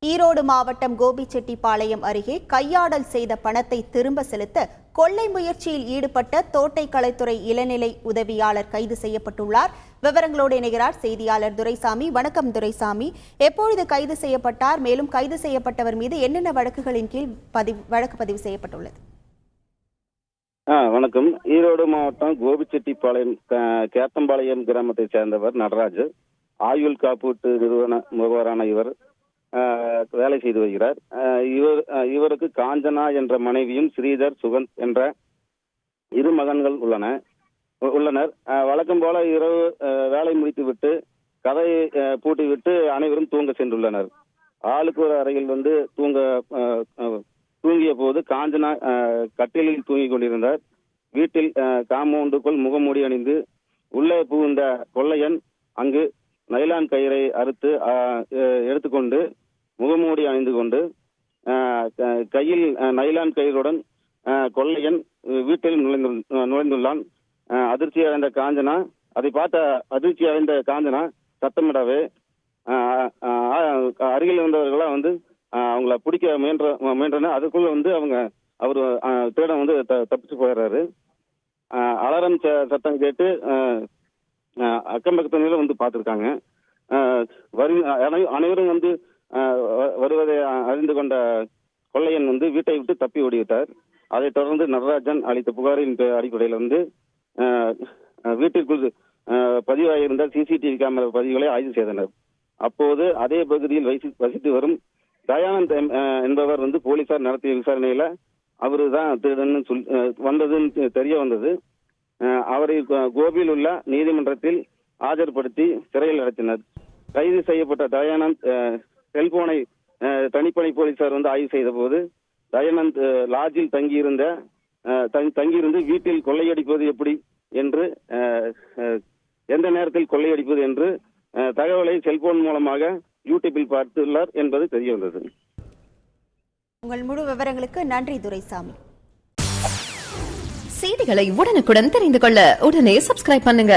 ஈரோடு மாவட்டம் கோபிச்செட்டிப்பாளையம் அருகே கையாடல் செய்த பணத்தை திரும்ப செலுத்த கொள்ளை முயற்சியில் ஈடுபட்ட தோட்டக்கலைத்துறை இளநிலை உதவியாளர் கைது செய்யப்பட்டுள்ளார். விவரங்களோடு இணைகிறார் செய்தியாளர் துரைசாமி. வணக்கம் துரைசாமி, எப்பொழுது கைது செய்யப்பட்டார்? மேலும் கைது செய்யப்பட்டவர் மீது என்னென்ன வழக்குகளின் கீழ் வழக்கு பதிவு செய்யப்பட்டுள்ளது? வணக்கம். ஈரோடு மாவட்டம் கோபிச்செட்டிப்பாளையம் கேத்தம்பாளையம் கிராமத்தை சேர்ந்தவர் நடராஜ். ஆயுள் காப்பீட்டு நிறுவன முகவரான இவர் வேலை செய்து வருகிறார். இவருக்கு காஞ்சனா என்ற மனைவியும் ஸ்ரீதர் சுகந்த் என்ற இரு மகன்கள் உள்ளனர். வழக்கம் போல இரவு வேலை முடித்துவிட்டு கதையை பூட்டிவிட்டு அனைவரும் தூங்க சென்றுள்ளனர். ஆளுக்கு ஒரு அறையில் தூங்கிய போது காஞ்சனா கட்டிலில் தூங்கிக் கொண்டிருந்தார். வீட்டில் காம்பவுண்டுக்குள் முகமூடி அணிந்து உள்ளே புகுந்த கொள்ளையன் அங்கு நைலான் கயிறை அறுத்து எடுத்துக்கொண்டு முகமூடி அணிந்து கொண்டு கையில் நைலான் கயிறுடன் கொள்ளையன் வீட்டில் நுழைந்துள்ளான். அதிர்ச்சி அடைந்த காஞ்சனா சத்தமிடவே அருகில் இருந்தவர்களாம் அவங்கள பிடிக்க முயன்றனர். அதுக்குள்ள அவர் திருடன் தப்பிச்சு போயிடுறாரு. அலாரம் சத்தம் கேட்டு அக்கம் பக்கத்தினரும் பார்த்துருக்காங்க. அனைவரும் வருவதை அறிந்து கொண்ட கொள்ளையன் வீட்டை விட்டு தப்பி ஓடிவிட்டார். அதைத் தொடர்ந்து நடராஜன் அளித்த புகாரின் அடிப்படையில் வீட்டிற்குள் பதிவாகியிருந்த சிசிடிவி கேமரா பதிவுகளை ஆய்வு செய்தனர். அப்போது அதே பகுதியில் வசித்து வரும் தயானந்த் என்பவர் போலீசார் நடத்திய விசாரணையில அவரு தான் திருடன்னு வந்ததுன்னு தெரிய வந்தது. அவரை கோபியில் உள்ள நீதிமன்றத்தில் ஆஜர்படுத்தி சிறையில் அடைத்தனர். கைது செய்யப்பட்ட தயானந்த் செல்போனை தனிப்படை போலீசார் ஆய்வு செய்த போது தயானந்த் லாட்ஜில் தங்கியிருந்து வீட்டில் கொள்ளையடிப்பது எப்படி என்று எந்த நேரத்தில் கொள்ளையடிப்பது என்று தகவலை செல்போன் மூலமாக யூடியூபில் பார்த்துள்ளார் என்பது தெரிய வந்தது. உங்கள் முழு விவரங்களுக்கு நன்றி துரைசாமி. செய்திகளை உடனுக்குடன் தெரிந்து கொள்ள உடனே சப்ஸ்கிரைப் பண்ணுங்க.